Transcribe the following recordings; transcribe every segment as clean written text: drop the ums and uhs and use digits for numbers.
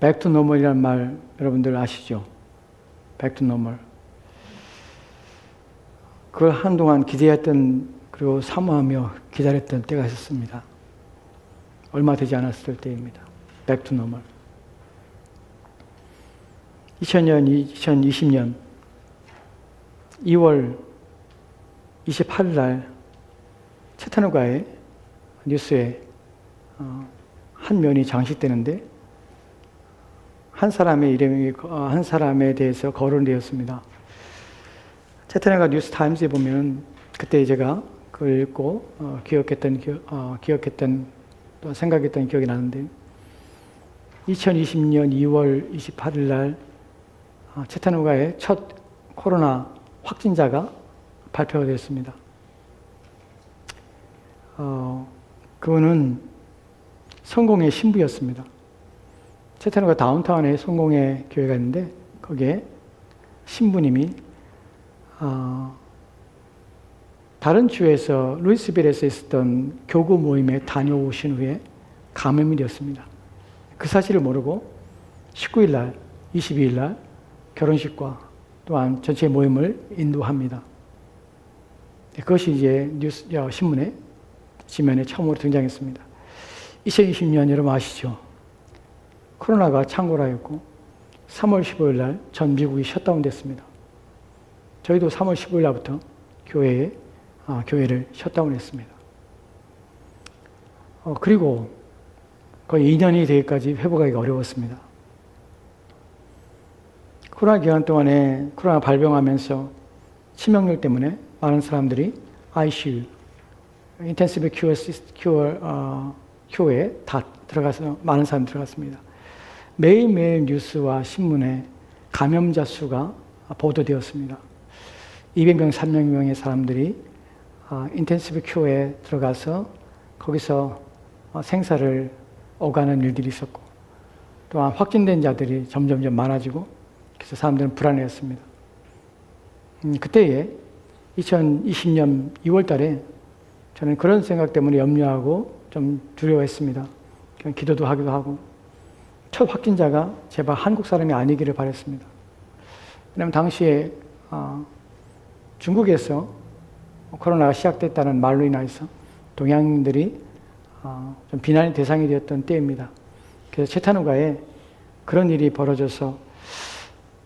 back to normal이라는 말 여러분들 아시죠? back to normal. 그걸 한동안 기대했던 그리고 사모하며 기다렸던 때가 있었습니다. 얼마 되지 않았을 때입니다. back to normal. 2020년 2월 28일 날 채타누가의 뉴스에 한 면이 장식되는데 한 사람의 이름이 한 사람에 대해서 거론되었습니다. 채타누가 뉴스 타임즈에 보면 그때 제가 그걸 읽고 기억했던 또 생각했던 기억이 나는데 2020년 2월 28일 날 채타누가의 첫 코로나 확진자가 발표가 되었습니다. 그분은 성공의 신부였습니다. 채타누가 다운타운에 성공의 교회가 있는데 거기에 신부님이 다른 주에서 루이스빌에서 있었던 교구 모임에 다녀오신 후에 감염이 되었습니다. 그 사실을 모르고 19일 날, 22일 날 결혼식과 또한 전체 모임을 인도합니다. 그것이 이제 뉴스 신문에 지면에 처음으로 등장했습니다. 2020년 여러분 아시죠? 코로나가 창궐하였고 3월 15일 날 전 미국이 셧다운 됐습니다. 저희도 3월 15일 날부터 교회를 셧다운했습니다. 그리고 거의 2년이 되기까지 회복하기가 어려웠습니다. 코로나 기간 동안에 코로나 발병하면서 치명률 때문에 많은 사람들이 ICU, 인텐시브 큐어에 다 들어가서 많은 사람이 들어갔습니다. 매일매일 뉴스와 신문에 감염자 수가 보도되었습니다. 200명, 300명의 사람들이 인텐시브 큐어에 들어가서 거기서 생사를 오가는 일들이 있었고 또한 확진된 자들이 점점 많아지고 그래서 사람들은 불안해했습니다. 그때에 2020년 2월 달에 저는 그런 생각 때문에 염려하고 좀 두려워했습니다. 기도도 하기도 하고 첫 확진자가 제발 한국 사람이 아니기를 바랬습니다. 왜냐하면 당시에 중국에서 코로나가 시작됐다는 말로 인해서 동양인들이 좀 비난의 대상이 되었던 때입니다. 그래서 채타누가에 그런 일이 벌어져서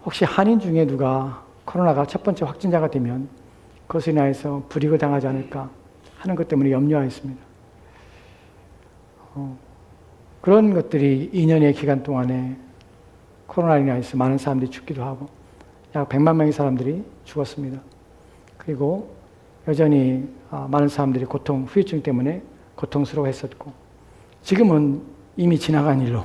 혹시 한인 중에 누가 코로나가 첫 번째 확진자가 되면 그것에 인해서 불이익을 당하지 않을까 하는 것 때문에 염려하였습니다. 그런 것들이 2년의 기간 동안에 코로나로 인해서 많은 사람들이 죽기도 하고 약 100만 명의 사람들이 죽었습니다. 그리고 여전히 많은 사람들이 후유증 때문에 고통스러워했었고 지금은 이미 지나간 일로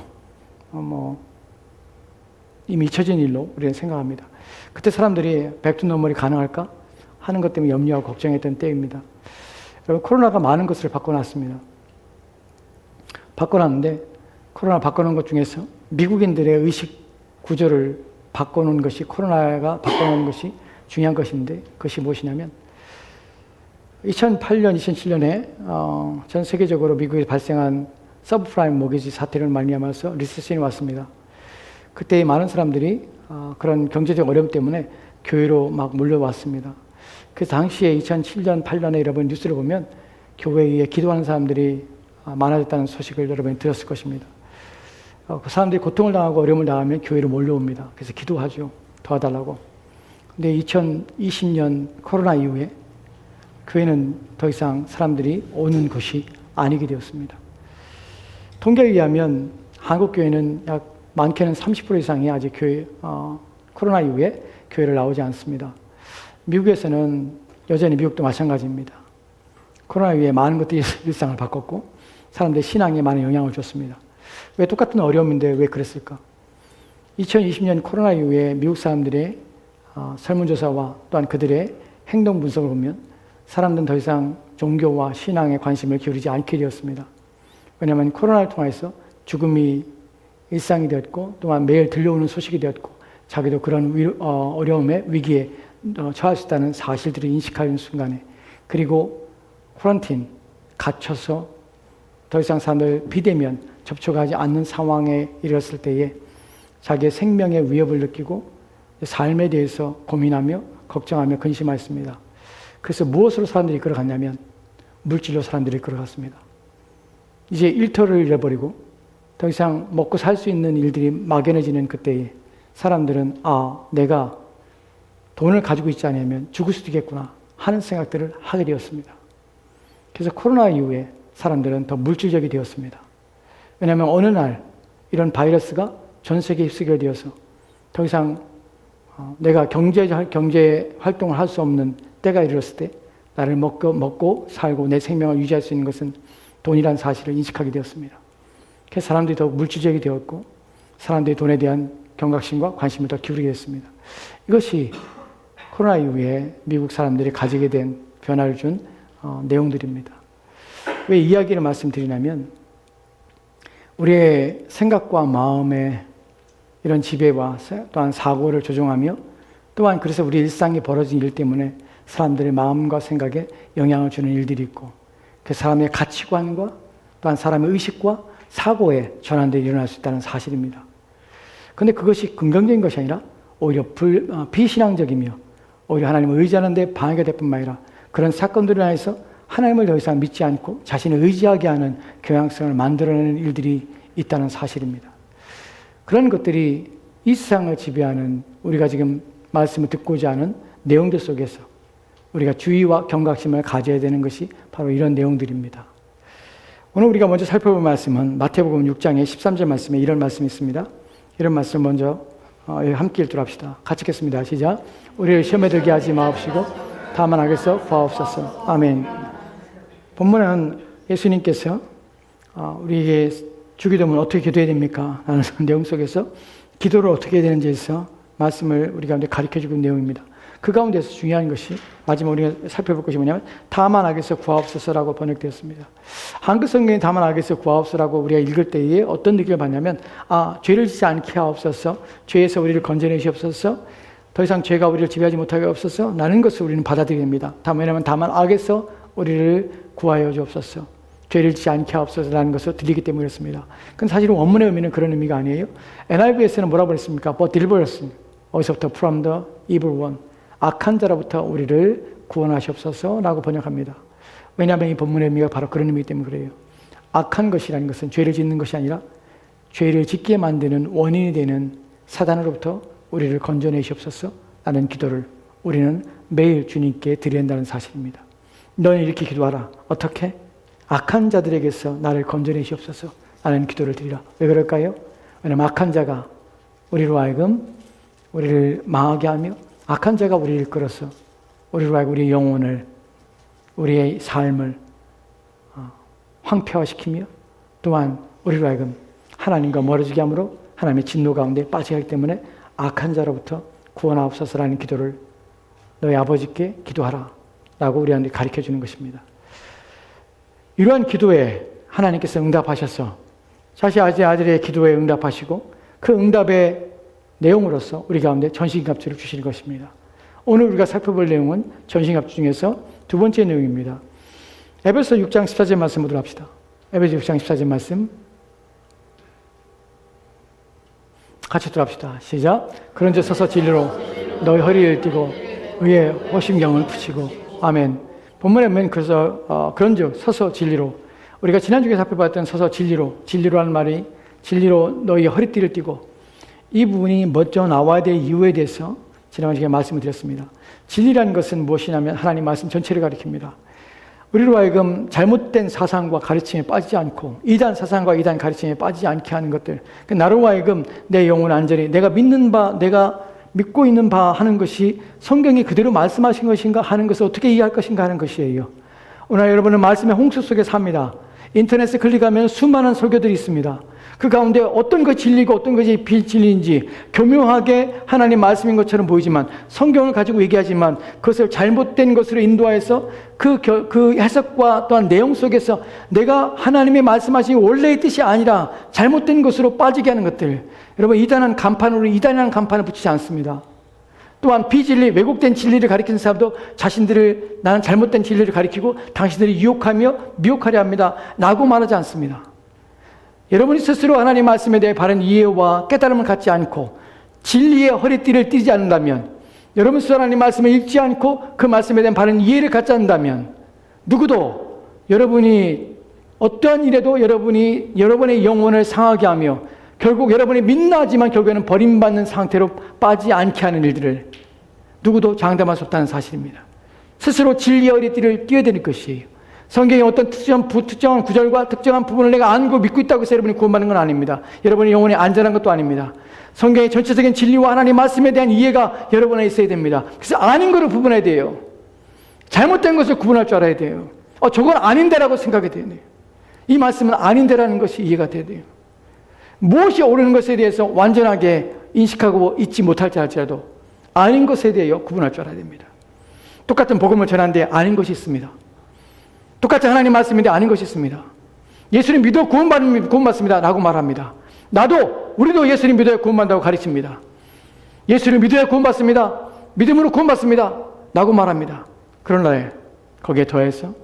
이미 잊혀진 일로 우리는 생각합니다. 그때 사람들이 백투노멀이 가능할까 하는 것 때문에 염려하고 걱정했던 때입니다. 여러분 코로나가 많은 것을 바꿔놨습니다. 바꿔놨는데 코로나 바꿔놓은 것 중에서 미국인들의 의식 구조를 바꿔놓은 것이 코로나가 바꿔놓은 것이 중요한 것인데 그것이 무엇이냐면 2008년, 2007년에 전 세계적으로 미국에 발생한 서브프라임 모기지 사태를 말미암아서 리세션이 왔습니다. 그때 많은 사람들이 그런 경제적 어려움 때문에 교회로 막 몰려왔습니다. 그 당시에 2007년, 8년에 여러분 뉴스를 보면 교회에 기도하는 사람들이 많아졌다는 소식을 여러분이 들었을 것입니다. 그 사람들이 고통을 당하고 어려움을 당하면 교회로 몰려옵니다. 그래서 기도하죠. 도와달라고. 근데 2020년 코로나 이후에 교회는 더 이상 사람들이 오는 것이 아니게 되었습니다. 통계에 의하면 한국 교회는 약 많게는 30% 이상이 아직 코로나 이후에 교회를 나오지 않습니다. 미국에서는 여전히 미국도 마찬가지입니다. 코로나 이후에 많은 것들이 일상을 바꿨고 사람들의 신앙에 많은 영향을 줬습니다. 왜 똑같은 어려움인데 왜 그랬을까? 2020년 코로나 이후에 미국 사람들의 설문조사와 또한 그들의 행동 분석을 보면 사람들은 더 이상 종교와 신앙에 관심을 기울이지 않게 되었습니다. 왜냐하면 코로나를 통해서 죽음이 일상이 되었고 또한 매일 들려오는 소식이 되었고 자기도 그런 어려움에 위기에 처할 수 있다는 사실들을 인식하는 순간에 그리고 쿼런틴 갇혀서 더 이상 사람들 비대면 접촉하지 않는 상황에 이르렀을 때에 자기의 생명의 위협을 느끼고 삶에 대해서 고민하며 걱정하며 근심하였습니다. 그래서 무엇으로 사람들이 걸어갔냐면 물질로 사람들이 걸어갔습니다. 이제 일터를 잃어버리고 더 이상 먹고 살 수 있는 일들이 막연해지는 그때에 사람들은 내가 돈을 가지고 있지 않으면 죽을 수도 있겠구나 하는 생각들을 하게 되었습니다. 그래서 코로나 이후에 사람들은 더 물질적이 되었습니다. 왜냐하면 어느 날 이런 바이러스가 전 세계에 휩쓰게 되어서 더 이상 내가 경제 활동을 할 수 없는 때가 이르렀을 때 나를 먹고 살고 내 생명을 유지할 수 있는 것은 돈이라는 사실을 인식하게 되었습니다. 그래서 사람들이 더 물질적이 되었고 사람들이 돈에 대한 경각심과 관심을 더 기울이게 됐습니다. 이것이 코로나 이후에 미국 사람들이 가지게 된 변화를 준 내용들입니다. 왜 이야기를 말씀드리냐면 우리의 생각과 마음의 이런 지배와 또한 사고를 조종하며 또한 그래서 우리 일상에 벌어진 일 때문에 사람들의 마음과 생각에 영향을 주는 일들이 있고 그 사람의 가치관과 또한 사람의 의식과 사고에 전환들이 일어날 수 있다는 사실입니다. 그런데 그것이 긍정적인 것이 아니라 오히려 비신앙적이며 오히려 하나님을 의지하는 데 방해가 될 뿐만 아니라 그런 사건들에 인해서 하나님을 더 이상 믿지 않고 자신을 의지하게 하는 경향성을 만들어내는 일들이 있다는 사실입니다. 그런 것들이 이 세상을 지배하는 우리가 지금 말씀을 듣고자 하는 내용들 속에서 우리가 주의와 경각심을 가져야 되는 것이 바로 이런 내용들입니다. 오늘 우리가 먼저 살펴볼 말씀은 마태복음 6장의 13절 말씀에 이런 말씀이 있습니다. 이런 말씀 먼저 함께 읽도록 합시다. 같이 읽겠습니다. 시작. 우리를 시험에 들게 하지 마옵시고 다만 악에서 구하옵소서. 아멘. 본문은 예수님께서 우리에게 주기도문 어떻게 기도해야 됩니까? 라는 내용 속에서 기도를 어떻게 해야 되는지에서 말씀을 우리 가운데 가르쳐주는 내용입니다. 그 가운데서 중요한 것이 마지막 우리가 살펴볼 것이 뭐냐면 다만 악에서 구하옵소서라고 번역되었습니다. 한글 성경에 다만 악에서 구하옵소서라고 우리가 읽을 때에 어떤 느낌을 받냐면 죄를 짓지 않게 하옵소서, 죄에서 우리를 건져내시옵소서, 더 이상 죄가 우리를 지배하지 못하게 없어서 라는 것을 우리는 받아들입니다. 왜냐하면 다만 악에서 우리를 구하여 주옵소서, 죄를 짓지 않게 하옵소서라는 것을 들리기 때문에 그렇습니다. 그건 사실은 원문의 의미는 그런 의미가 아니에요. NIV에서는 뭐라고 그랬습니까? But deliver us. 어디서부터? From the evil one. 악한 자로부터 우리를 구원하시옵소서라고 번역합니다. 왜냐하면 이 본문의 의미가 바로 그런 의미이기 때문에 그래요. 악한 것이라는 것은 죄를 짓는 것이 아니라 죄를 짓게 만드는 원인이 되는 사단으로부터 우리를 건져내시옵소서 라는 기도를 우리는 매일 주님께 드려야 한다는 사실입니다. 너는 이렇게 기도하라. 어떻게? 악한 자들에게서 나를 건져내시옵소서 라는 기도를 드리라. 왜 그럴까요? 왜냐하면 악한 자가 우리로 하여금 우리를 망하게 하며 악한 자가 우리를 끌어서 우리로 하여금 우리의 영혼을, 우리의 삶을 황폐화시키며 또한 우리로 하여금 하나님과 멀어지게 함으로 하나님의 진노 가운데 빠지게 하기 때문에 악한 자로부터 구원하옵소서라는 기도를 너희 아버지께 기도하라 라고 우리한테 가르쳐주는 것입니다. 이러한 기도에 하나님께서 응답하셔서 자신 아들의 기도에 응답하시고 그 응답의 내용으로서 우리 가운데 전신갑주를 주실 것입니다. 오늘 우리가 살펴볼 내용은 전신갑주 중에서 두 번째 내용입니다. 에베소 6장 14절 말씀 보도록 합시다. 에베소 6장 14절 말씀 같이 들어갑시다. 시작. 그런즉 서서 진리로 너희 허리를 띠고 의의 호심경을 붙이고. 아멘. 본문에 보면 그래서 그런즉 서서 진리로, 우리가 지난주에 살펴봤던 서서 진리로 하는 말이 진리로 너희 허리띠를 띠고, 이 부분이 먼저 나와야 될 이유에 대해서 지난주에 말씀을 드렸습니다. 진리라는 것은 무엇이냐면 하나님 말씀 전체를 가리킵니다. 우리로 하여금 잘못된 사상과 가르침에 빠지지 않고 이단 사상과 이단 가르침에 빠지지 않게 하는 것들, 나로 하여금 내 영혼 안전히 내가 믿는 바, 내가 믿고 있는 바 하는 것이 성경이 그대로 말씀하신 것인가 하는 것을 어떻게 이해할 것인가 하는 것이에요. 오늘 여러분은 말씀의 홍수 속에 삽니다. 인터넷에 클릭하면 수많은 설교들이 있습니다. 그 가운데 어떤 것이 진리고 어떤 것이 비진리인지 교묘하게 하나님 말씀인 것처럼 보이지만 성경을 가지고 얘기하지만 그것을 잘못된 것으로 인도하여서 그 해석과 또한 내용 속에서 내가 하나님의 말씀하신 원래의 뜻이 아니라 잘못된 것으로 빠지게 하는 것들, 여러분 이단한 간판으로 이단이라는 간판을 붙이지 않습니다. 또한 비진리, 왜곡된 진리를 가리키는 사람도 자신들을 나는 잘못된 진리를 가리키고 당신들이 유혹하며 미혹하려 합니다 라고 말하지 않습니다. 여러분이 스스로 하나님 말씀에 대해 바른 이해와 깨달음을 갖지 않고 진리의 허리띠를 띠지 않는다면, 여러분 스스로 하나님 말씀을 읽지 않고 그 말씀에 대한 바른 이해를 갖지 않는다면 누구도 여러분이 어떠한 일에도 여러분의 영혼을 상하게 하며 결국 여러분이 민나지만 결국에는 버림받는 상태로 빠지지 않게 하는 일들을 누구도 장담할 수 없다는 사실입니다. 스스로 진리의 허리띠를 띄어야 되는 것이에요. 성경의 어떤 특정한 구절과 특정한 부분을 내가 알고 믿고 있다고 해서 여러분이 구원받는 건 아닙니다. 여러분의 영혼이 안전한 것도 아닙니다. 성경의 전체적인 진리와 하나님 말씀에 대한 이해가 여러분 안에 있어야 됩니다. 그래서 아닌 것을 구분해야 돼요. 잘못된 것을 구분할 줄 알아야 돼요. 저건 아닌데라고 생각이 돼야 돼요. 이 말씀은 아닌데라는 것이 이해가 돼야 돼요. 무엇이 옳은 것에 대해서 완전하게 인식하고 잊지 못할지 할지라도 아닌 것에 대해 구분할 줄 알아야 됩니다. 똑같은 복음을 전하는데 아닌 것이 있습니다. 똑같은 하나님 말씀인데 아닌 것이 있습니다. 예수님 믿어 구원받습니다 라고 말합니다. 우리도 예수님 믿어야 구원받는다고 가르칩니다. 예수님 믿어야 구원받습니다. 믿음으로 구원받습니다 라고 말합니다. 그러나 거기에 더해서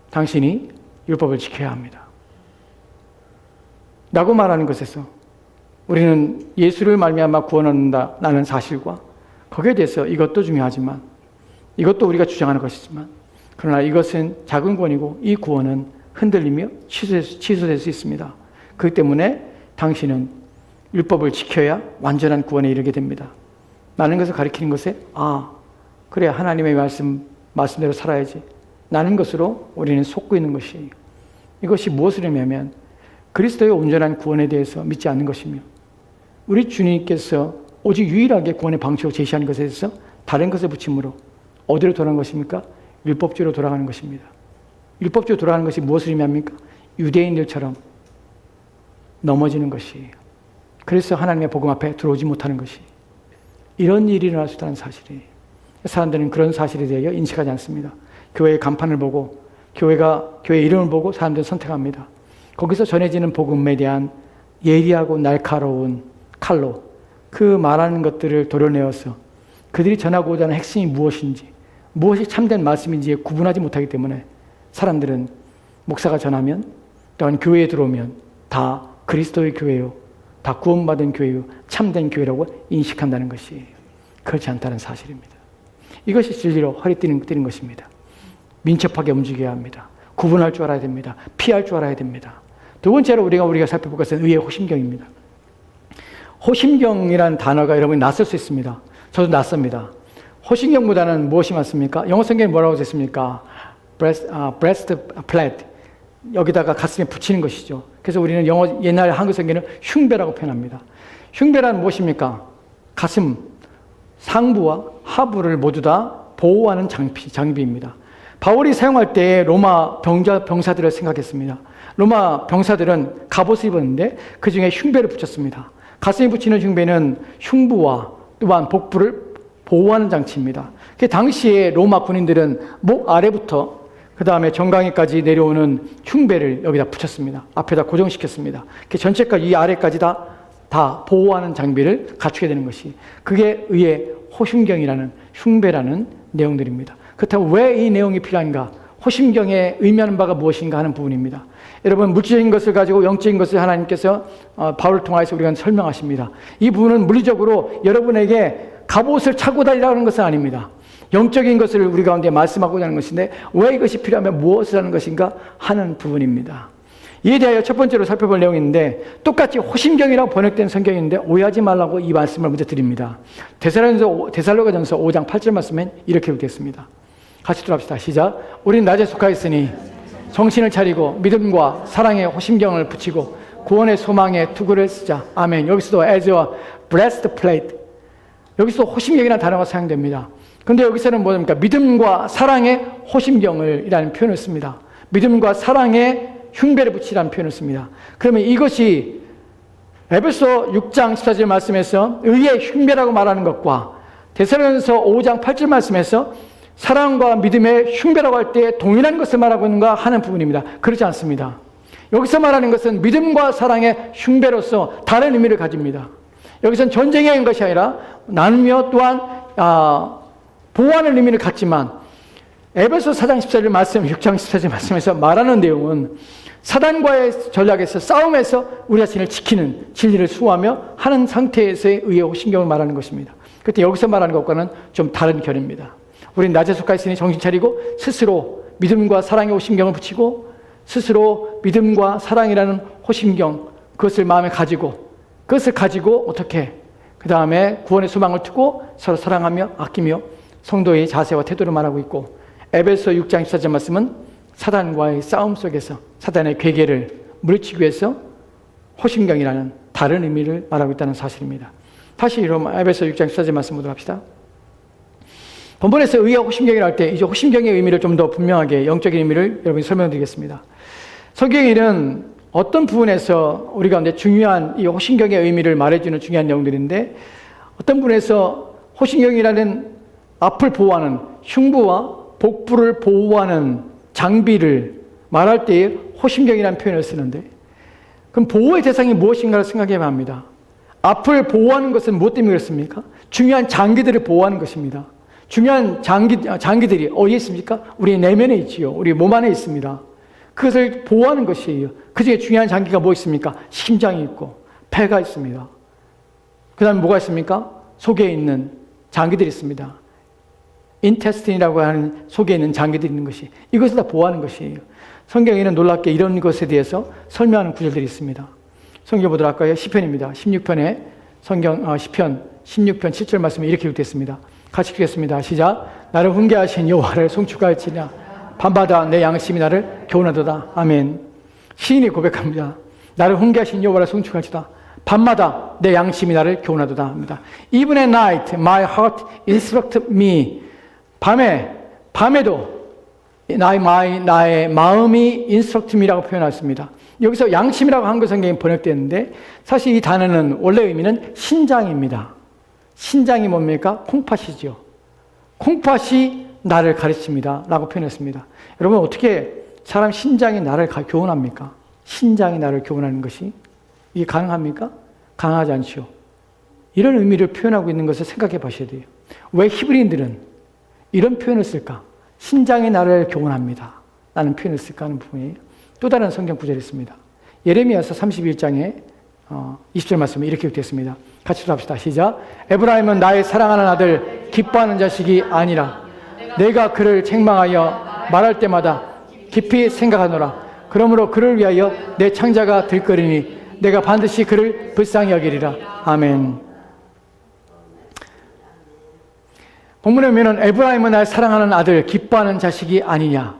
당신이 율법을 지켜야 합니다 라고 말하는 것에서 우리는 예수를 말미암아 구원을 얻는다는 사실과 거기에 대해서 이것도 중요하지만, 이것도 우리가 주장하는 것이지만, 그러나 이것은 작은 구원이고 이 구원은 흔들리며 취소될 수 있습니다. 그렇기 때문에 당신은 율법을 지켜야 완전한 구원에 이르게 됩니다 라는 것을 가리키는 것에 그래 하나님의 말씀대로 살아야지 라는 것으로 우리는 속고 있는 것이에요. 이것이 무엇을 의미하면 그리스도의 온전한 구원에 대해서 믿지 않는 것이며, 우리 주님께서 오직 유일하게 구원의 방식을 제시하는 것에 대해서 다른 것을 붙임으로 어디로 돌아가는 것입니까? 율법주의로 돌아가는 것입니다. 율법주의로 돌아가는 것이 무엇을 의미합니까? 유대인들처럼 넘어지는 것이에요. 그래서 하나님의 복음 앞에 들어오지 못하는 것이, 이런 일이 일어날 수 있다는 사실이에요. 사람들은 그런 사실에 대하여 인식하지 않습니다. 교회의 간판을 보고 교회 이름을 보고 사람들은 선택합니다. 거기서 전해지는 복음에 대한 예리하고 날카로운 칼로 그 말하는 것들을 도려내어서 그들이 전하고자 하는 핵심이 무엇인지, 무엇이 참된 말씀인지 구분하지 못하기 때문에 사람들은 목사가 전하면, 또한 교회에 들어오면 다 그리스도의 교회요, 다 구원받은 교회요, 참된 교회라고 인식한다는 것이에요. 그렇지 않다는 사실입니다. 이것이 진리로 허리띠는 것입니다. 민첩하게 움직여야 합니다. 구분할 줄 알아야 됩니다. 피할 줄 알아야 됩니다. 두 번째로 우리가 살펴볼 것은 의의 호심경입니다. 호심경이라는 단어가 여러분이 낯설 수 있습니다. 저도 낯섭니다. 호심경보다는 무엇이 맞습니까? 영어 성경에 뭐라고 했습니까? breastplate, 여기다가 가슴에 붙이는 것이죠. 그래서 우리는 옛날 한글 성경에는 흉배라고 표현합니다. 흉배란 무엇입니까? 가슴, 상부와 하부를 모두 다 보호하는 장비입니다. 바울이 사용할 때 로마 병사들을 생각했습니다. 로마 병사들은 갑옷을 입었는데 그 중에 흉배를 붙였습니다. 가슴에 붙이는 흉배는 흉부와 또한 복부를 보호하는 장치입니다. 그 당시에 로마 군인들은 목 아래부터 그 다음에 정강이까지 내려오는 흉배를 여기다 붙였습니다. 앞에다 고정시켰습니다. 전체까지 이 아래까지 다 보호하는 장비를 갖추게 되는 것이, 그게 의의 호심경이라는 흉배라는 내용들입니다. 그렇다면 왜 이 내용이 필요한가? 호심경에 의미하는 바가 무엇인가 하는 부분입니다. 여러분, 물질적인 것을 가지고 영적인 것을 하나님께서 바울을 통하여서 우리가 설명하십니다. 이 부분은 물리적으로 여러분에게 갑옷을 차고 다니라는 것은 아닙니다. 영적인 것을 우리 가운데 말씀하고자 하는 것인데, 왜 이것이 필요하면 무엇을 하는 것인가 하는 부분입니다. 이에 대하여 첫 번째로 살펴볼 내용이 있는데, 똑같이 호심경이라고 번역된 성경인데 오해하지 말라고 이 말씀을 먼저 드립니다. 데살로니가전서 5장 8절 말씀엔 이렇게 읽겠습니다. 같이 들어갑시다. 시작. 우린 낮에 속하였으니 정신을 차리고 믿음과 사랑의 호심경을 붙이고 구원의 소망의 투구를 쓰자. 아멘. 여기서도 as a breastplate, 여기서 호심경이라는 단어가 사용됩니다. 근데 여기서는 뭐입니까? 믿음과 사랑의 호심경을 이라는 표현을 씁니다. 믿음과 사랑의 흉배를 붙이라는 표현을 씁니다. 그러면 이것이 에베소 6장 14절 말씀에서 의의 흉배라고 말하는 것과 데살로니가서 5장 8절 말씀에서 사랑과 믿음의 흉배라고 할 때 동일한 것을 말하고 있는가 하는 부분입니다. 그렇지 않습니다. 여기서 말하는 것은 믿음과 사랑의 흉배로서 다른 의미를 가집니다. 여기서는 전쟁의 것이 아니라 나누며 또한 보호하는 의미를 갖지만, 에베소 4장 14절 말씀, 6장 14절 말씀에서 말하는 내용은 사단과의 전략에서 싸움에서 우리 자신을 지키는 진리를 수호하며 하는 상태에서의 의의 호심경을 말하는 것입니다. 그때 여기서 말하는 것과는 좀 다른 결입니다. 우리는 낮에 속하 있으니 정신 차리고 스스로 믿음과 사랑의 호심경을 붙이고 스스로 믿음과 사랑이라는 호심경 그것을 마음에 가지고 그것을 가지고 어떻게 그 다음에 구원의 소망을 두고 서로 사랑하며 아끼며 성도의 자세와 태도를 말하고 있고 에베소 6장 14절 말씀은 사단과의 싸움 속에서 사단의 괴계를 물리치기 위해서 호심경이라는 다른 의미를 말하고 있다는 사실입니다. 다시 에베소 6장 14절 말씀 보도록 합시다. 본문에서 의의 호심경이라 할 때 이제 호심경의 의미를 좀 더 분명하게 영적인 의미를 여러분이 설명드리겠습니다. 성경에는 어떤 부분에서 우리 가운데 중요한 이 호심경의 의미를 말해주는 중요한 내용들인데 어떤 부분에서 호심경이라는 앞을 보호하는 흉부와 복부를 보호하는 장비를 말할 때에 호심경이라는 표현을 쓰는데 그럼 보호의 대상이 무엇인가를 생각해야 합니다. 앞을 보호하는 것은 무엇 때문에 그렇습니까? 중요한 장기들을 보호하는 것입니다. 중요한 장기들이 어디에 있습니까? 우리 내면에 있지요. 우리 몸 안에 있습니다. 그것을 보호하는 것이에요. 그 중에 중요한 장기가 뭐 있습니까? 심장이 있고 폐가 있습니다. 그 다음에 뭐가 있습니까? 속에 있는 장기들이 있습니다. 인테스틴이라고 하는 속에 있는 장기들이 있는 것이 이것을 다 보호하는 것이에요. 성경에는 놀랍게 이런 것에 대해서 설명하는 구절들이 있습니다. 성경 보도록 할까요? 시편입니다. 16편에 시편 16편 7절 말씀에 이렇게 기록됐습니다. 같이 읽겠습니다. 시작. 나를 훈계하신 여호와를 송축할지냐 밤마다 내 양심이 나를 교훈하도다. 아멘. 시인이 고백합니다. 나를 훈계하신 여호와를 송축할지다. 밤마다 내 양심이 나를 교훈하도다 합니다. Even at night my heart instructed me. 밤에도 나의 마음이 instruct me라고 표현했습니다. 여기서 양심이라고 한 것 성경에 번역되었는데 사실 이 단어는 원래 의미는 신장입니다. 신장이 뭡니까? 콩팥이죠. 콩팥이 나를 가르칩니다. 라고 표현했습니다. 여러분 어떻게 사람 신장이 나를 교훈합니까? 신장이 나를 교훈하는 것이 이게 가능합니까? 가능하지 않죠. 이런 의미를 표현하고 있는 것을 생각해 보셔야 돼요. 왜 히브리인들은 이런 표현을 쓸까? 신장이 나를 교훈합니다. 라는 표현을 쓸까 하는 부분이에요. 또 다른 성경 구절이 있습니다. 예레미야서 31장에 20절 말씀에 이렇게 기록되었습니다. 같이 합시다. 시작. 에브라임은 나의 사랑하는 아들 기뻐하는 자식이 아니라 내가 그를 책망하여 말할 때마다 깊이 생각하노라. 그러므로 그를 위하여 내 창자가 들끓으니 내가 반드시 그를 불쌍히 여기리라. 아멘. 본문에 보면 에브라임은 나의 사랑하는 아들 기뻐하는 자식이 아니냐.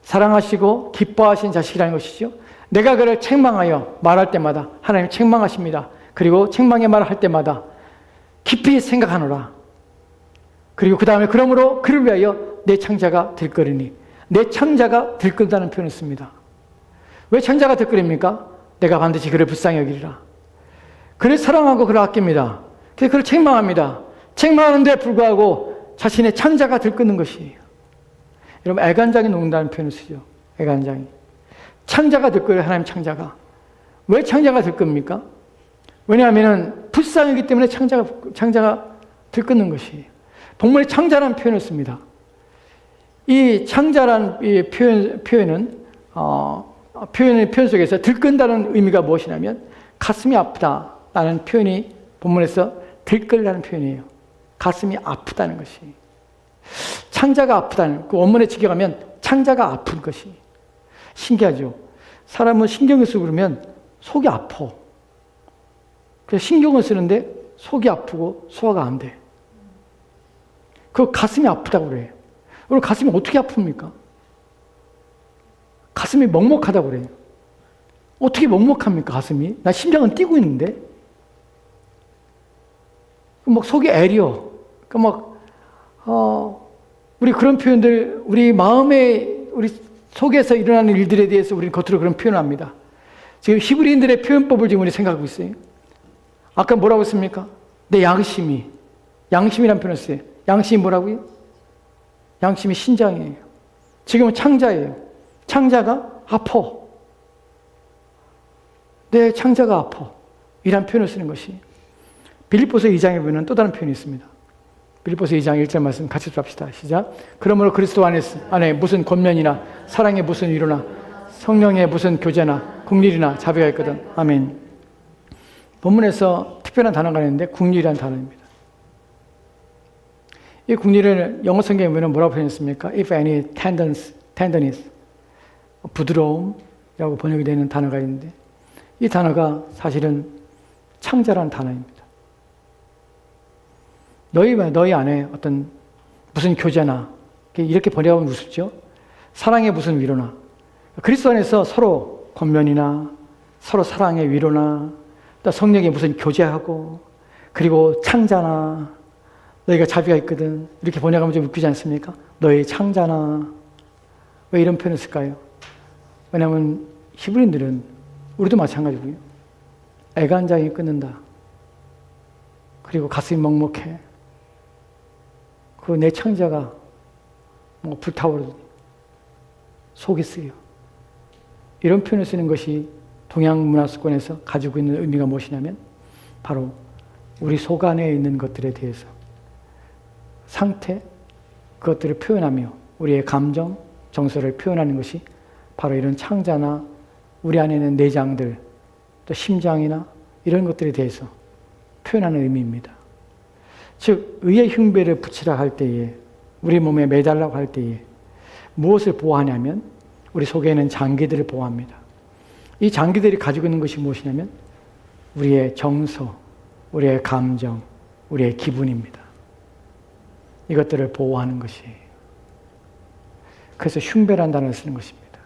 사랑하시고 기뻐하신 자식이라는 것이죠. 내가 그를 책망하여 말할 때마다 하나님 책망하십니다. 그리고 책망의 말을 할 때마다 깊이 생각하노라. 그리고 그 다음에 그러므로 그를 위하여 내 창자가 들끓으니 내 창자가 들끓다는 표현을 씁니다. 왜 창자가 들끓입니까? 내가 반드시 그를 불쌍히 여기리라. 그를 사랑하고 그를 아낍니다. 그래서 그를 책망합니다. 책망하는데 불구하고 자신의 창자가 들끓는 것이에요. 여러분 애간장이 녹는다는 표현을 쓰죠. 애간장이. 창자가 들끓어요. 하나님 창자가. 왜 창자가 들끓습니까? 왜냐하면 불쌍이기 때문에 창자가 들끓는 것이에요. 동물의 창자라는 표현을 씁니다. 이 창자라는 이 표현 속에서 들끓다는 의미가 무엇이냐면 가슴이 아프다라는 표현이 본문에서 들끓다는 표현이에요. 가슴이 아프다는 것이. 창자가 아프다는, 그 원문에 직역하면 창자가 아픈 것이. 신기하죠? 사람은 신경을 쓰고 그러면 속이 아파. 그래서 신경을 쓰는데 속이 아프고 소화가 안 돼. 그 가슴이 아프다고 그래요. 그럼 가슴이 어떻게 아픕니까? 가슴이 먹먹하다고 그래요. 어떻게 먹먹합니까, 가슴이? 나 심장은 뛰고 있는데? 막 속이 애려. 우리 그런 표현들, 우리 마음에, 우리 속에서 일어나는 일들에 대해서 우리는 겉으로 그런 표현을 합니다. 지금 히브리인들의 표현법을 지금 우리 생각하고 있어요. 아까 뭐라고 했습니까? 내 양심이라는 표현을 써요. 양심이 뭐라고요? 양심이 신장이에요. 지금은 창자예요. 창자가 아파. 내 창자가 아파. 이란 표현을 쓰는 것이. 빌립보서 2장에 보면 또 다른 표현이 있습니다. 빌립보서 2장 1절 말씀 같이 합시다. 시작. 그러므로 그리스도 안에 무슨 권면이나 사랑의 무슨 위로나 성령의 무슨 교제나 국률이나 자비가 있거든. 아멘. 본문에서 특별한 단어가 있는데 국률이라는 단어입니다. 이 국률을 영어 성경에 보면 뭐라고 표현했습니까? If any tenderness, 부드러움이라고 번역이 되는 단어가 있는데 이 단어가 사실은 창자라는 단어입니다. 너희 안에 어떤 무슨 교제나 이렇게 번역하면 우습죠. 사랑의 무슨 위로나 그리스도 안에서 서로 권면이나 서로 사랑의 위로나 또 성령의 무슨 교제하고 그리고 창자나 너희가 자비가 있거든 이렇게 번역하면 좀 웃기지 않습니까? 너희 창자나 왜 이런 표현을 쓸까요? 왜냐하면 히브리인들은 우리도 마찬가지고요. 애간장이 끊는다. 그리고 가슴이 먹먹해. 그 내 창자가 뭐 불타오르더니 속이 쓰여. 이런 표현을 쓰는 것이 동양 문화습관에서 가지고 있는 의미가 무엇이냐면 바로 우리 속 안에 있는 것들에 대해서 상태, 그것들을 표현하며 우리의 감정, 정서를 표현하는 것이 바로 이런 창자나 우리 안에 있는 내장들, 또 심장이나 이런 것들에 대해서 표현하는 의미입니다. 즉, 의의 흉배를 붙이라 할 때에, 우리 몸에 매달라고 할 때에 무엇을 보호하냐면 우리 속에 있는 장기들을 보호합니다. 이 장기들이 가지고 있는 것이 무엇이냐면 우리의 정서, 우리의 감정, 우리의 기분입니다. 이것들을 보호하는 것이에요. 그래서 흉배란 단어를 쓰는 것입니다.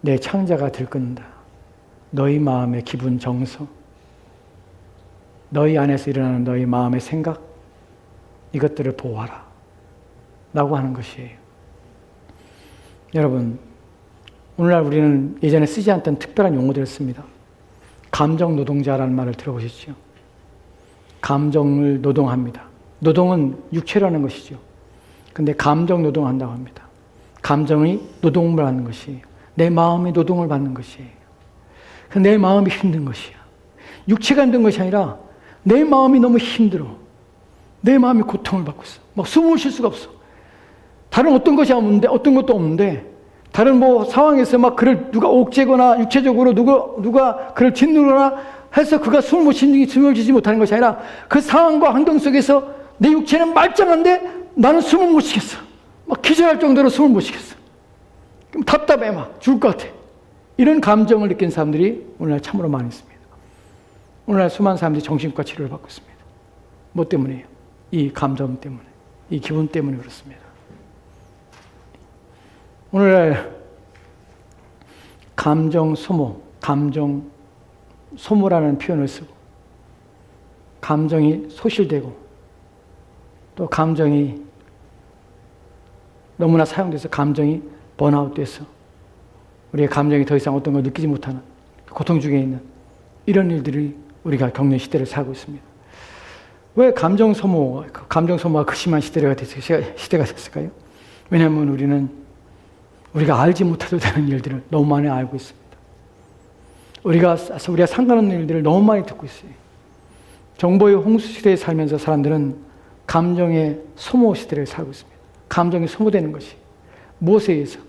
내 창자가 들끓는다. 너희 마음의 기분, 정서, 너희 안에서 일어나는 너희 마음의 생각, 이것들을 보호하라 라고 하는 것이에요. 여러분, 오늘날 우리는 예전에 쓰지 않던 특별한 용어들을 씁니다. 감정 노동자라는 말을 들어보셨죠? 감정을 노동합니다. 노동은 육체라는 것이죠. 근데 감정 노동한다고 합니다. 감정이 노동을 하는 것이에요. 내 마음이 노동을 받는 것이에요. 내 마음이 힘든 것이야. 육체가 힘든 것이 아니라 내 마음이 너무 힘들어. 내 마음이 고통을 받고 있어. 막 숨을 쉴 수가 없어. 다른 어떤 것이 없는데, 어떤 것도 없는데, 다른 뭐 상황에서 막 그를 누가 옥죄거나 육체적으로 누가 그를 짓누르거나 해서 그가 숨을 쉬지 못하는 것이 아니라 그 상황과 환경 속에서 내 육체는 말짱한데 나는 숨을 못 쉬겠어. 막 기절할 정도로 숨을 못 쉬겠어. 그럼 답답해 막 죽을 것 같아. 이런 감정을 느낀 사람들이 오늘날 참으로 많이 있습니다. 오늘날 수많은 사람들이 정신과 치료를 받고 있습니다. 뭐 때문에요? 이 감정 때문에, 이 기분 때문에 그렇습니다. 오늘날 감정 소모, 감정 소모라는 표현을 쓰고 감정이 소실되고 또 감정이 너무나 사용돼서 감정이 번아웃돼서 우리의 감정이 더 이상 어떤 걸 느끼지 못하는 고통 중에 있는 이런 일들이 우리가 겪는 시대를 살고 있습니다. 왜 감정 소모가 그 심한 시대가 됐을까요? 왜냐하면 우리가 알지 못해도 되는 일들을 너무 많이 알고 있습니다. 우리가 상관없는 일들을 너무 많이 듣고 있어요. 정보의 홍수 시대에 살면서 사람들은 감정의 소모 시대를 살고 있습니다. 감정이 소모되는 것이 무엇에 의해서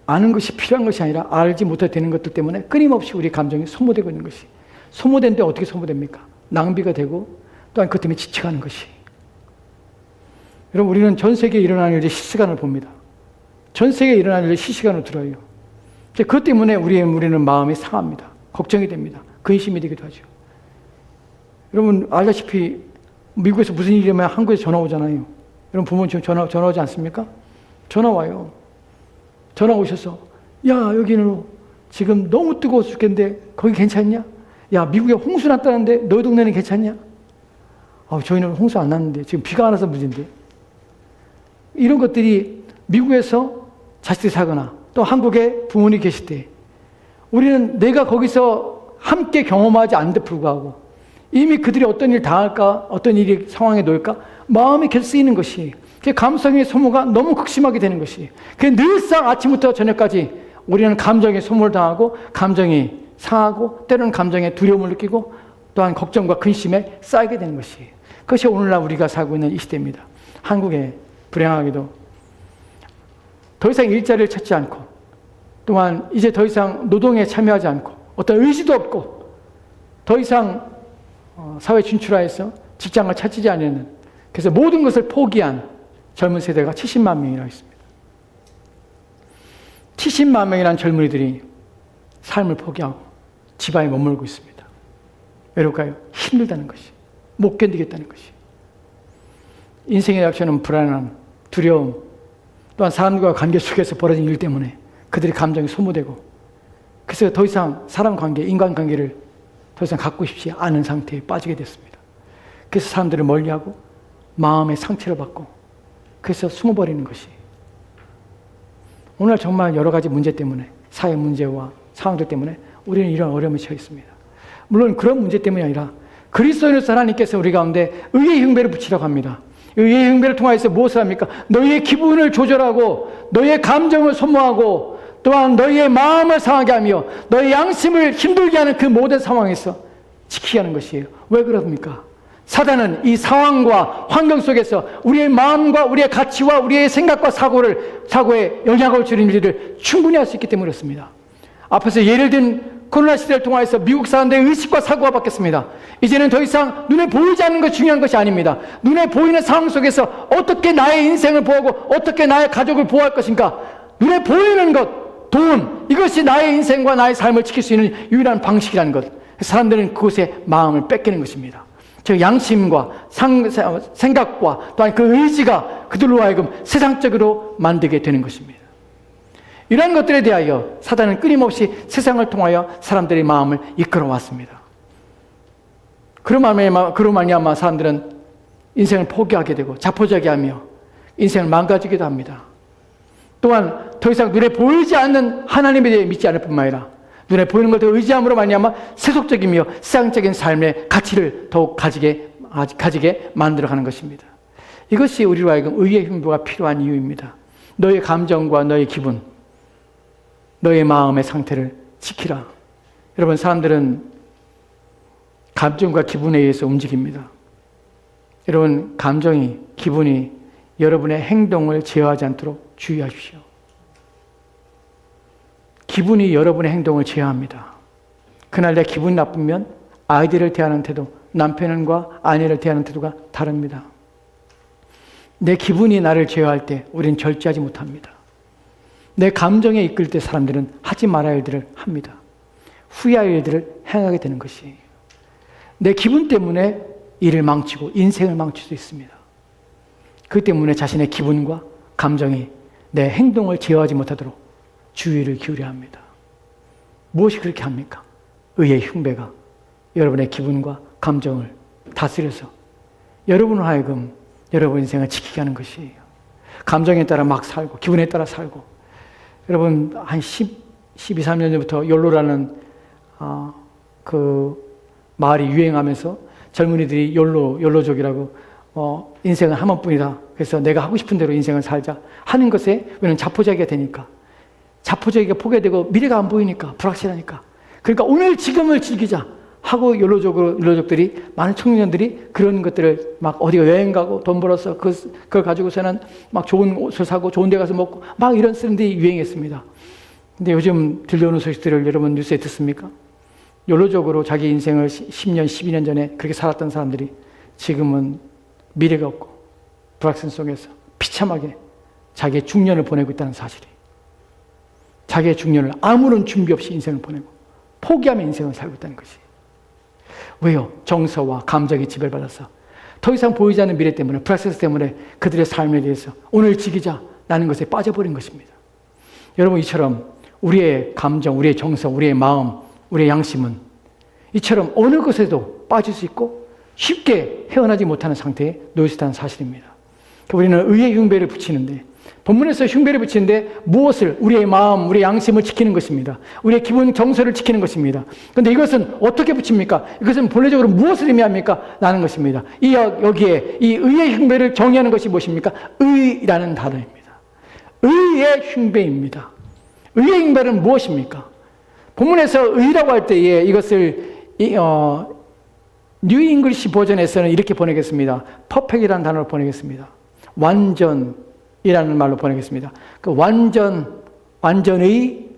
아는 것이 필요한 것이 아니라 알지 못해도 되는 것들 때문에 끊임없이 우리 감정이 소모되고 있는 것이, 소모된데 어떻게 소모됩니까? 낭비가 되고 또한 그것 때문에 지쳐가는 것이. 여러분, 우리는 전 세계에 일어나는 일의 실시간을 봅니다. 전 세계에 일어나는 일의 실시간을 들어요. 그것 때문에 우리는 마음이 상합니다. 걱정이 됩니다. 근심이 되기도 하죠. 여러분 알다시피 미국에서 무슨 일이 일어나면 한국에서 전화 오잖아요. 여러분 부모님 지금 전화 오지 않습니까? 전화 와요. 전화 오셔서 야 여기는 지금 너무 뜨거워서 죽겠는데 거기 괜찮냐? 야 미국에 홍수 났다는데 너희 동네는 괜찮냐? 저희는 홍수 안 났는데 지금 비가 안 와서 문제인데. 이런 것들이 미국에서 자식들이 살거나 또 한국에 부모님이 계실 때 우리는 내가 거기서 함께 경험하지 않는데 불구하고 이미 그들이 어떤 일 당할까, 어떤 일이 상황에 놓일까 마음이 계속 쓰이는 것이, 그 감성의 소모가 너무 극심하게 되는 것이, 그 늘상 아침부터 저녁까지 우리는 감정의 소모를 당하고 감정이 상하고 때로는 감정의 두려움을 느끼고 또한 걱정과 근심에 쌓이게 되는 것이, 그것이 오늘날 우리가 살고 있는 이 시대입니다. 한국에 불행하게도 더 이상 일자리를 찾지 않고, 또한 이제 더 이상 노동에 참여하지 않고, 어떤 의지도 없고, 더 이상 사회 진출하여서 직장을 찾지 않는, 그래서 모든 것을 포기한 젊은 세대가 70만 명이나 있습니다. 70만 명이라는 젊은이들이 삶을 포기하고 집안에 머물고 있습니다. 왜일까요? 힘들다는 것이, 못 견디겠다는 것이. 인생의 약초는 불안함, 두려움, 또한 사람들과 관계 속에서 벌어진 일 때문에 그들의 감정이 소모되고, 그래서 더 이상 사람 관계, 인간관계를 더 이상 갖고 싶지 않은 상태에 빠지게 됐습니다. 그래서 사람들을 멀리하고 마음의 상처를 받고, 그래서 숨어버리는 것이. 오늘 정말 여러 가지 문제 때문에, 사회 문제와 상황들 때문에 우리는 이런 어려움에 처해 있습니다. 물론 그런 문제 때문이 아니라 그리스도인으로서 하나님께서 우리 가운데 의의 흉배를 붙이라고 합니다. 의의 흉배를 통하여서 무엇을 합니까? 너희의 기분을 조절하고, 너희의 감정을 소모하고, 또한 너희의 마음을 상하게 하며 너희의 양심을 힘들게 하는 그 모든 상황에서 지키게 하는 것이에요. 왜 그럽니까? 사단은 이 상황과 환경 속에서 우리의 마음과 우리의 가치와 우리의 생각과 사고에 영향을 주는 일들을 충분히 할 수 있기 때문에 그렇습니다. 앞에서 예를 든 코로나 시대를 통해서 미국 사람들의 의식과 사고가 바뀌었습니다. 이제는 더 이상 눈에 보이지 않는 것이 중요한 것이 아닙니다. 눈에 보이는 상황 속에서 어떻게 나의 인생을 보호하고 어떻게 나의 가족을 보호할 것인가, 눈에 보이는 것, 돈, 이것이 나의 인생과 나의 삶을 지킬 수 있는 유일한 방식이라는 것. 사람들은 그곳에 마음을 뺏기는 것입니다. 즉 양심과 생각과 또한 그 의지가 그들로 하여금 세상적으로 만들게 되는 것입니다. 이러한 것들에 대하여 사단은 끊임없이 세상을 통하여 사람들의 마음을 이끌어왔습니다. 그로 말미암아 사람들은 인생을 포기하게 되고 자포자기 하며 인생을 망가지기도 합니다. 또한 더 이상 눈에 보이지 않는 하나님에 대해 믿지 않을 뿐만 아니라 눈에 보이는 것을 의지함으로 말미암아 세속적이며 세상적인 삶의 가치를 더욱 가지게 만들어가는 것입니다. 이것이 우리로 하여금 의의 흉배가 필요한 이유입니다. 너의 감정과 너의 기분, 너의 마음의 상태를 지키라. 여러분, 사람들은 감정과 기분에 의해서 움직입니다. 여러분, 감정이, 기분이 여러분의 행동을 제어하지 않도록 주의하십시오. 기분이 여러분의 행동을 제어합니다. 그날 내 기분이 나쁘면 아이들을 대하는 태도, 남편과 아내를 대하는 태도가 다릅니다. 내 기분이 나를 제어할 때 우리는 절제하지 못합니다. 내 감정에 이끌 때 사람들은 하지 말아야 할 일들을 합니다. 후회할 일들을 행하게 되는 것이에요. 내 기분 때문에 일을 망치고 인생을 망칠 수 있습니다. 그 때문에 자신의 기분과 감정이 내 행동을 제어하지 못하도록 주의를 기울여야 합니다. 무엇이 그렇게 합니까? 의의 흉배가 여러분의 기분과 감정을 다스려서 여러분을 하여금 여러분 인생을 지키게 하는 것이에요. 감정에 따라 막 살고 기분에 따라 살고. 여러분 한 12, 13년 전부터 욜로라는 그 말이 유행하면서 젊은이들이 욜로족이라고 인생은 한 번뿐이다. 그래서 내가 하고 싶은 대로 인생을 살자 하는 것에 왜냐하면 자포자기가 되니까, 자포자기가 포기되고 미래가 안 보이니까, 불확실하니까. 그러니까 오늘 지금을 즐기자 하고 욜로족들이, 많은 청년들이 그런 것들을 막 어디가 여행 가고 돈 벌어서 그걸 가지고서는 막 좋은 옷을 사고 좋은 데 가서 먹고 막 이런 쓰는데 유행했습니다. 근데 요즘 들려오는 소식들을 여러분 뉴스에 듣습니까? 욜로족으로 자기 인생을 10년, 12년 전에 그렇게 살았던 사람들이 지금은 미래가 없고 불확실 속에서 비참하게 자기의 중년을 보내고 있다는 사실이, 자기의 중년을 아무런 준비 없이 인생을 보내고 포기하며 인생을 살고 있다는 것이. 왜요? 정서와 감정이 지배받아서 더 이상 보이지 않는 미래 때문에, 불확실 때문에 그들의 삶에 대해서 오늘 지키자라는 것에 빠져버린 것입니다. 여러분, 이처럼 우리의 감정, 우리의 정서, 우리의 마음, 우리의 양심은 이처럼 어느 것에도 빠질 수 있고 쉽게 헤어나지 못하는 상태에 놓여 있다는 사실입니다. 우리는 의의 흉배를 붙이는데, 본문에서 흉배를 붙이는데 무엇을? 우리의 마음, 우리의 양심을 지키는 것입니다. 우리의 기분, 정서를 지키는 것입니다. 그런데 이것은 어떻게 붙입니까? 이것은 본래적으로 무엇을 의미합니까? 라는 것입니다. 여기에 이 의의 흉배를 정의하는 것이 무엇입니까? 의라는 단어입니다. 의의 흉배입니다. 의의 흉배는 무엇입니까? 본문에서 의라고 할 때에 이것을 뉴 잉글리시 버전에서는 이렇게 번역했습니다. 퍼펙트라는 단어로 번역했습니다. 완전이라는 이라는 말로 번역했습니다. 그 완전의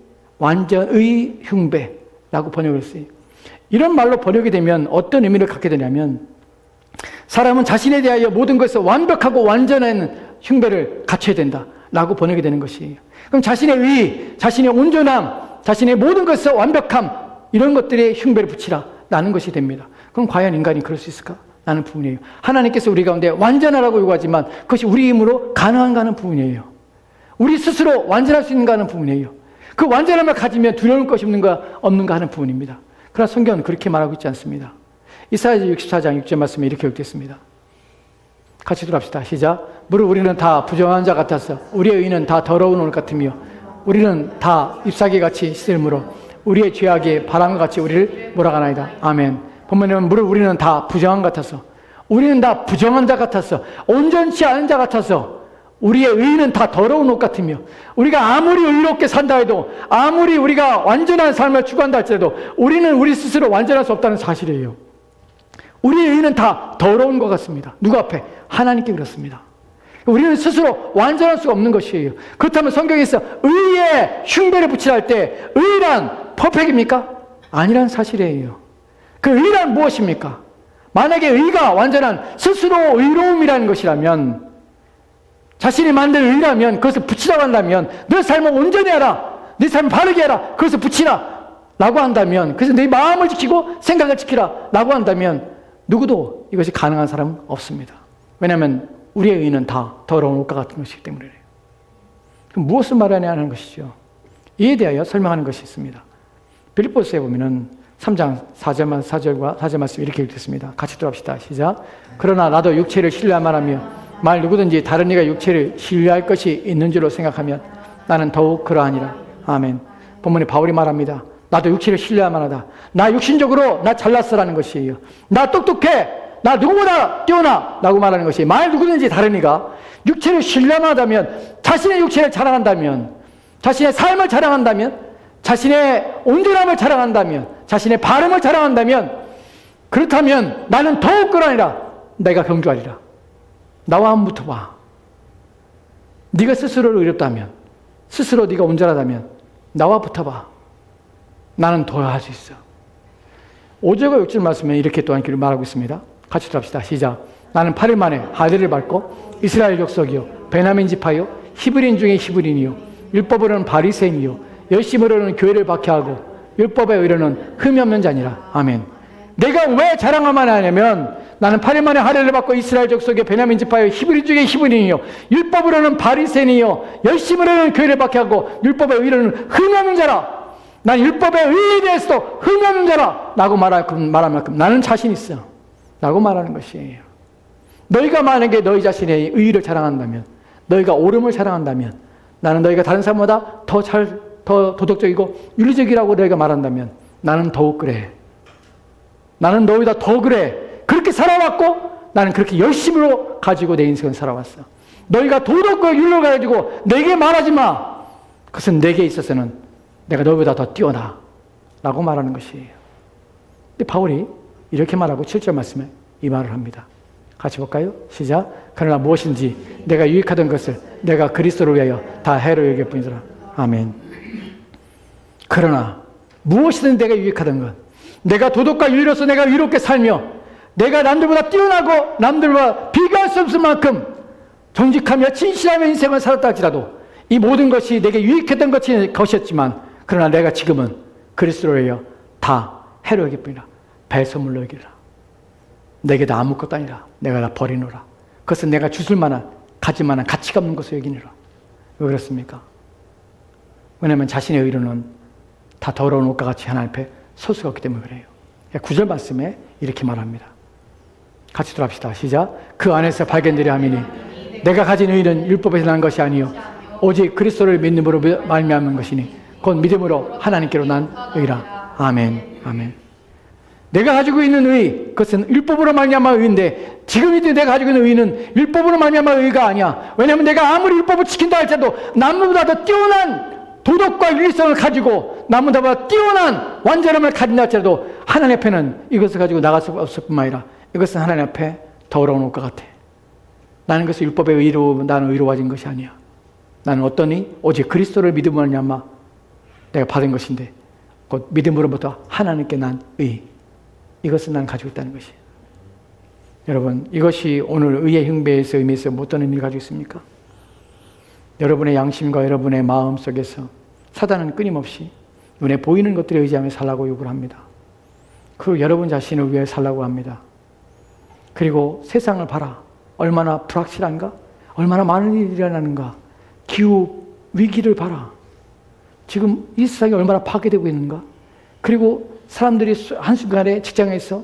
흉배라고 번역을 했어요. 이런 말로 번역이 되면 어떤 의미를 갖게 되냐면, 사람은 자신에 대하여 모든 것을 완벽하고 완전한 흉배를 갖춰야 된다라고 번역이 되는 것이에요. 그럼 자신의 의, 자신의 온전함, 자신의 모든 것을 완벽함, 이런 것들에 흉배를 붙이라라는 것이 됩니다. 그럼 과연 인간이 그럴 수 있을까? 라는 부분이에요. 하나님께서 우리 가운데 완전하라고 요구하지만 그것이 우리 힘으로 가능한가 하는 부분이에요. 우리 스스로 완전할 수 있는가 하는 부분이에요. 그 완전함을 가지면 두려울 것이 없는가 하는 부분입니다. 그러나 성경은 그렇게 말하고 있지 않습니다. 이사야 64장 6절 말씀에 이렇게 기록됐습니다. 같이 들어갑시다. 시작. 무릇 우리는 다 부정한 자 같아서 우리의 의는 다 더러운 옷 같으며 우리는 다 잎사귀같이 시들므로 우리의 죄악이 바람과 같이 우리를 몰아가나이다. 아멘. 보면은 무릇 우리는 다 부정한 같아서, 우리는 다 부정한 자 같아서, 온전치 않은 자 같아서 우리의 의는 다 더러운 옷 같으며, 우리가 아무리 의롭게 산다 해도, 아무리 우리가 완전한 삶을 추구한다 할지라도 우리는 우리 스스로 완전할 수 없다는 사실이에요. 우리의 의는 다 더러운 것 같습니다. 누구 앞에? 하나님께 그렇습니다. 우리는 스스로 완전할 수가 없는 것이에요. 그렇다면 성경에서 의의 흉배를 붙이라 할 때 의란 퍼펙트입니까? 아니란 사실이에요. 그 의란 무엇입니까? 만약에 의가 완전한 스스로 의로움이라는 것이라면, 자신이 만든 의라면 그것을 붙이라고 한다면, 내 삶을 온전히 하라, 내 삶을 바르게 하라, 그것을 붙이라 라고 한다면, 그래서 내 마음을 지키고 생각을 지키라 라고 한다면 누구도 이것이 가능한 사람은 없습니다. 왜냐하면 우리의 의는 다 더러운 옷과 같은 것이기 때문이에요. 그럼 무엇을 말하냐 하는 것이죠. 이에 대하여 설명하는 것이 있습니다. 빌립보서에 보면은 3장 4절과 4절 말씀 이렇게 읽겠습니다. 같이 들어갑시다. 시작. 그러나 나도 육체를 신뢰할만 하며 말 누구든지 다른 이가 육체를 신뢰할 것이 있는 줄로 생각하면 나는 더욱 그러하니라. 아멘. 본문에 바울이 말합니다. 나도 육체를 신뢰할만 하다. 나 육신적으로 나 잘났어라는 것이에요. 나 똑똑해. 나 누구보다 뛰어나 라고 말하는 것이, 말 누구든지 다른 이가 육체를 신뢰만 하다면, 자신의 육체를 자랑한다면, 자신의 삶을 자랑한다면, 자신의 온전함을 자랑한다면, 자신의 발음을 자랑한다면, 그렇다면 나는 더욱 그러하니라. 내가 경주하리라. 나와 한번 붙어봐. 네가 스스로를 의롭다면, 스스로 네가 온전하다면 나와 붙어봐. 나는 더 할 수 있어. 5절과 6절 말씀에 이렇게 또한 말하고 있습니다. 같이 들읍시다. 시작. 나는 8일 만에 하늘을 밟고 이스라엘 족속이요 베냐민 지파요 히브리인 중에 히브리인이요 율법으로는 바리새인이요 열심으로는 교회를 박해하고 율법에 의로는 흠이 없는 자니라. 아멘. 내가 왜 자랑하만 하냐면, 나는 8일 만에 하늘을 밟고 이스라엘 족속의 베냐민 지파요 히브리인 중에 히브리인이요 율법으로는 바리새인이요 열심으로는 교회를 박해하고 율법에 의로는 흠이 없는 자라. 난 율법의 의에 대해서도 흠이 없는 자라 라고 말할 만큼 나는 자신 있어 라고 말하는 것이에요. 너희가 만약에 너희 자신의 의의를 자랑한다면, 너희가 옳음을 자랑한다면, 나는 너희가 다른 사람보다 더 도덕적이고 윤리적이라고 너희가 말한다면 나는 더욱 그래. 나는 너희보다 더 그래. 그렇게 살아왔고 나는 그렇게 열심으로 가지고 내 인생을 살아왔어. 너희가 도덕과 윤리를 가지고 내게 말하지 마. 그것은 내게 있어서는 내가 너희보다 더 뛰어나 라고 말하는 것이에요. 근데 바울이 이렇게 말하고 7절 말씀에 이 말을 합니다. 같이 볼까요? 시작. 그러나 무엇인지 내가 유익하던 것을 내가 그리스도를 위하여 다 해로 여길 뿐이더라. 아멘. 그러나 무엇이든 내가 유익하던 것, 내가 도덕과 윤리로서 내가 유롭게 살며 내가 남들보다 뛰어나고 남들과 비교할 수 없을 만큼 정직하며 진실하며 인생을 살았다 할지라도 이 모든 것이 내게 유익했던 것이었지만, 그러나 내가 지금은 그리스도를 위하여 다 해로 여길 뿐이라. 배설물로 여기라. 내게 다 아무것도 아니라 내가 다 버리노라. 그것은 내가 주술 만한, 가질 만한 가치가 없는 것을 여기니라. 왜 그렇습니까? 왜냐하면 자신의 의로는 다 더러운 옷과 같이 하나님 앞에 설 수가 없기 때문에 그래요. 9절 말씀에 이렇게 말합니다. 같이 들어갑시다. 시작. 그 안에서 발견되려 함이니 내가 가진 의는 율법에서 난 것이 아니요 오직 그리스도를 믿음으로 말미암은 것이니 곧 믿음으로 하나님께로 난 의라. 아멘. 아멘. 내가 가지고 있는 의, 그것은 율법으로 말미암아 의인데, 지금 내가 가지고 있는 의는 율법으로 말미암아 의가 아니야. 왜냐하면 내가 아무리 율법을 지킨다 할지라도 남보다 더 뛰어난 도덕과 윤리성을 가지고 남보다 뛰어난 완전함을 가진다 할지라도 하나님 앞에는 이것을 가지고 나갈 수 없을 뿐만 아니라 이것은 하나님 앞에 더러운 옷과 같아. 나는 그것을 율법의 의로 나는 의로워진 것이 아니야. 나는 어떠니? 오직 그리스도를 믿음으로 말미암아 내가 받은 것인데 곧 믿음으로부터 하나님께 난 의. 이것을 난 가지고 있다는 것이에요. 여러분, 이것이 오늘 의의 흉배에서 의미에서 어떤 의미를 가지고 있습니까? 여러분의 양심과 여러분의 마음 속에서 사단은 끊임없이 눈에 보이는 것들에 의지하며 살라고 요구를 합니다. 그리고 여러분 자신을 위해 살라고 합니다. 그리고 세상을 봐라. 얼마나 불확실한가? 얼마나 많은 일이 일어나는가? 기후 위기를 봐라. 지금 이 세상이 얼마나 파괴되고 있는가? 그리고 사람들이 한순간에 직장에서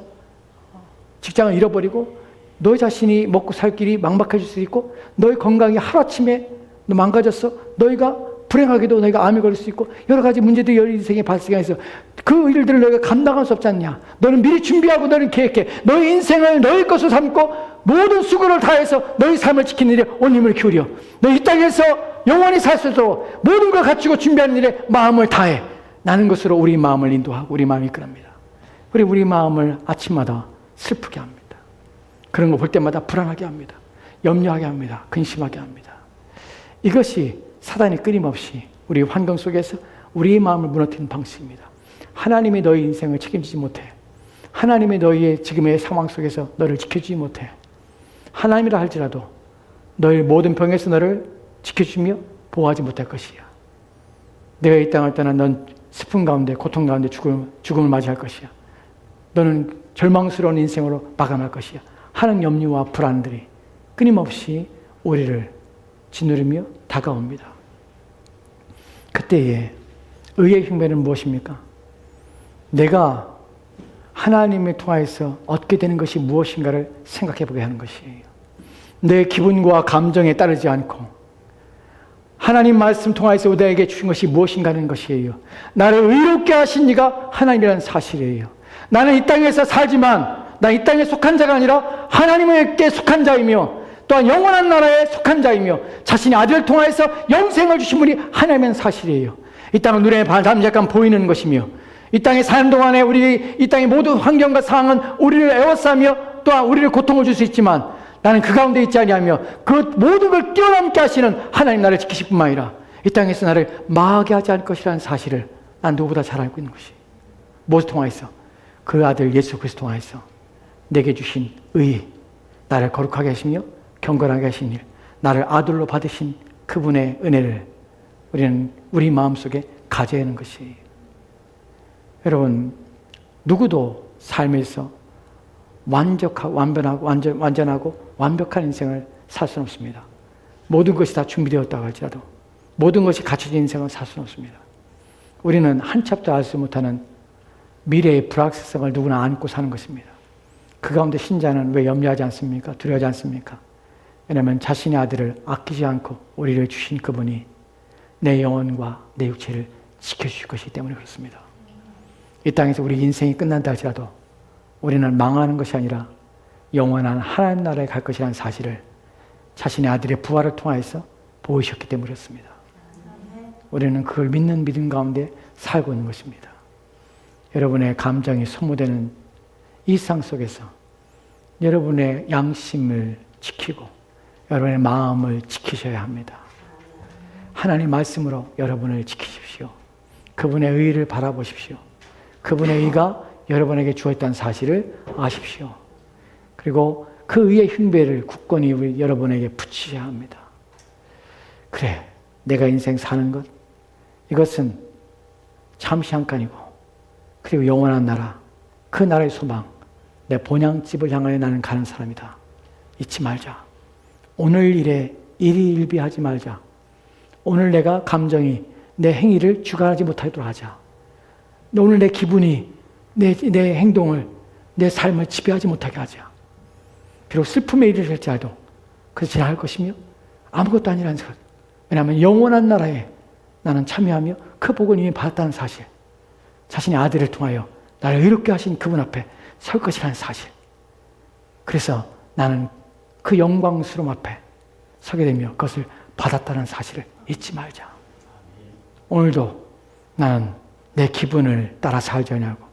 직장을 잃어버리고 너희 자신이 먹고 살 길이 막막해질 수 있고 너희 건강이 하루아침에 너 망가졌어. 너희가 불행하게도 너희가 암에 걸릴 수 있고 여러 가지 문제들이 너희 인생에 발생해서 그 일들을 너희가 감당할 수 없지 않냐. 너는 미리 준비하고 너는 계획해. 너희 인생을 너희 것으로 삼고 모든 수고를 다해서 너희 삶을 지키는 일에 온 힘을 기울여. 너희 이 땅에서 영원히 살 수 있도록 모든 걸 갖추고 준비하는 일에 마음을 다해. 나는 것으로 우리 마음을 인도하고 우리 마음을 이끌합니다. 그리고 우리 마음을 아침마다 슬프게 합니다. 그런 거 볼 때마다 불안하게 합니다. 염려하게 합니다. 근심하게 합니다. 이것이 사단이 끊임없이 우리 환경 속에서 우리의 마음을 무너뜨리는 방식입니다. 하나님이 너희 인생을 책임지지 못해. 하나님이 너희의 지금의 상황 속에서 너를 지켜주지 못해. 하나님이라 할지라도 너희 모든 병에서 너를 지켜주며 보호하지 못할 것이야. 내가 이 땅을 떠나 넌 슬픔 가운데 고통 가운데 죽음을 맞이할 것이야. 너는 절망스러운 인생으로 마감할 것이야. 하는 염려와 불안들이 끊임없이 우리를 짓누르며 다가옵니다. 그때에 의의 흉배는 무엇입니까? 내가 하나님을 통하여서 얻게 되는 것이 무엇인가를 생각해 보게 하는 것이에요. 내 기분과 감정에 따르지 않고 하나님 말씀 통하여서 우리에게 주신 것이 무엇인가 하는 것이에요. 나를 의롭게 하신 이가 하나님이라는 사실이에요. 나는 이 땅에서 살지만 나 이 땅에 속한 자가 아니라 하나님께 속한 자이며 또한 영원한 나라에 속한 자이며 자신의 아들을 통하여서 영생을 주신 분이 하나님의 사실이에요. 이 땅은 눈에 잠깐 보이는 것이며 이 땅에 사는 동안에 우리 이 땅의 모든 환경과 상황은 우리를 애워싸며 또한 우리를 고통을 줄 수 있지만 나는 그 가운데 있지 아니하며 그 모든 걸 뛰어넘게 하시는 하나님 나를 지키실 뿐만 아니라 이 땅에서 나를 망하게 하지 않을 것이라는 사실을 난 누구보다 잘 알고 있는 것이 무엇을 통하여서 그 아들 예수 그리스도 통하여서 내게 주신 의, 나를 거룩하게 하시며 경건하게 하신 일, 나를 아들로 받으신 그분의 은혜를 우리는 우리 마음속에 가져야 하는 것이에요. 여러분, 누구도 삶에서 완전하고 완벽한 인생을 살 수는 없습니다. 모든 것이 다 준비되었다고 할지라도 모든 것이 갖춰진 인생을 살 수는 없습니다. 우리는 한참도 알 수 못하는 미래의 불확실성을 누구나 안고 사는 것입니다. 그 가운데 신자는 왜 염려하지 않습니까? 두려워하지 않습니까? 왜냐하면 자신의 아들을 아끼지 않고 우리를 주신 그분이 내 영혼과 내 육체를 지켜주실 것이기 때문에 그렇습니다. 이 땅에서 우리 인생이 끝난다 할지라도 우리는 망하는 것이 아니라 영원한 하나님 나라에 갈 것이라는 사실을 자신의 아들의 부활을 통하여서 보이셨기 때문에 그렇습니다. 우리는 그걸 믿는 믿음 가운데 살고 있는 것입니다. 여러분의 감정이 소모되는 이 세상 속에서 여러분의 양심을 지키고 여러분의 마음을 지키셔야 합니다. 하나님 말씀으로 여러분을 지키십시오. 그분의 의를 바라보십시오. 그분의 의가 여러분에게 주어있다는 사실을 아십시오. 그리고 그 의의 흉배를 굳건히 여러분에게 붙이셔야 합니다. 그래, 내가 인생 사는 것, 이것은 잠시 잠깐이고 그리고 영원한 나라, 그 나라의 소망, 내 본향집을 향하여 나는 가는 사람이다. 잊지 말자. 오늘 일에 일희일비하지 말자. 오늘 내가 감정이 내 행위를 주관하지 못하도록 하자. 오늘 내 기분이 내 행동을, 내 삶을 지배하지 못하게 하자. 비록 슬픔에 이르실지라도 그것이 지나갈 것이며 아무것도 아니라는 것. 왜냐하면 영원한 나라에 나는 참여하며 그 복을 이미 받았다는 사실, 자신의 아들을 통하여 나를 의롭게 하신 그분 앞에 설 것이라는 사실. 그래서 나는 그 영광스러움 앞에 서게 되며 그것을 받았다는 사실을 잊지 말자. 오늘도 나는 내 기분을 따라 살지 않냐고,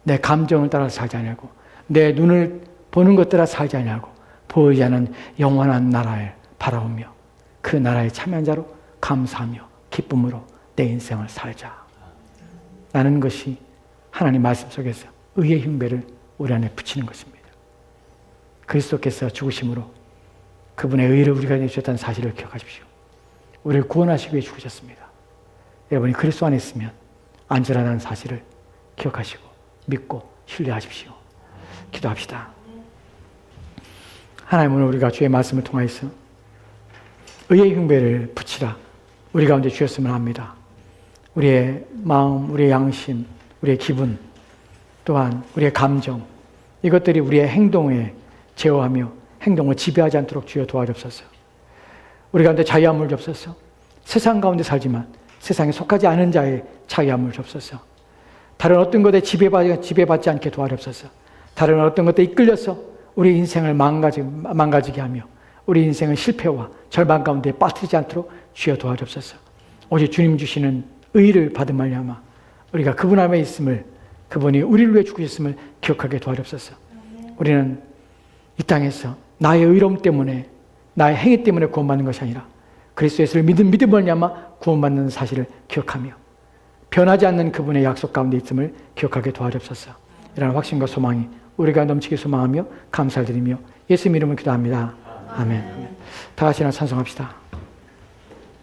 내 감정을 따라 살지 않냐고, 내 눈을 보는 것 따라 살지 않냐고, 보이지 않는 영원한 나라를 바라보며 그 나라의 참여한 자로 감사하며 기쁨으로 내 인생을 살자. 라는 것이 하나님 말씀 속에서 의의 흉배를 우리 안에 붙이는 것입니다. 그리스도께서 죽으심으로 그분의 의를 우리가 내주셨다는 사실을 기억하십시오. 우리를 구원하시기 위해 죽으셨습니다. 여러분이 그리스도 안에 있으면 안전하다는 사실을 기억하시고 믿고 신뢰하십시오. 기도합시다. 하나님은 우리가 주의 말씀을 통하여서 의의 흉배를 붙이라 우리 가운데 주셨으면 합니다. 우리의 마음, 우리의 양심, 우리의 기분, 또한 우리의 감정, 이것들이 우리의 행동에 제어하며 행동을 지배하지 않도록 주여 도와주옵소서. 우리 가운데 자유함을 주옵소서. 세상 가운데 살지만 세상에 속하지 않은 자의 자유함을 주옵소서. 다른 어떤 것에 지배받지 않게 도와주옵소서. 다른 어떤 것에 이끌려서 우리 인생을 망가지게 하며 우리 인생의 실패와 절망 가운데 빠뜨리지 않도록 주여 도와주옵소서. 오직 주님 주시는 의를 받은 말미암아 우리가 그분 안에 있음을, 그분이 우리를 위해 죽으셨음을 기억하게 도와주옵소서. 우리는 이 땅에서 나의 의로움 때문에, 나의 행위 때문에 구원받는 것이 아니라 그리스도 예수를 믿음을 말미암아 구원받는 사실을 기억하며 변하지 않는 그분의 약속 가운데 있음을 기억하게 도와주옵소서. 이러한 확신과 소망이 우리가 넘치게 소망하며 감사를 드리며 예수님 이름으로 기도합니다. 아멘. 다 같이 찬송합시다.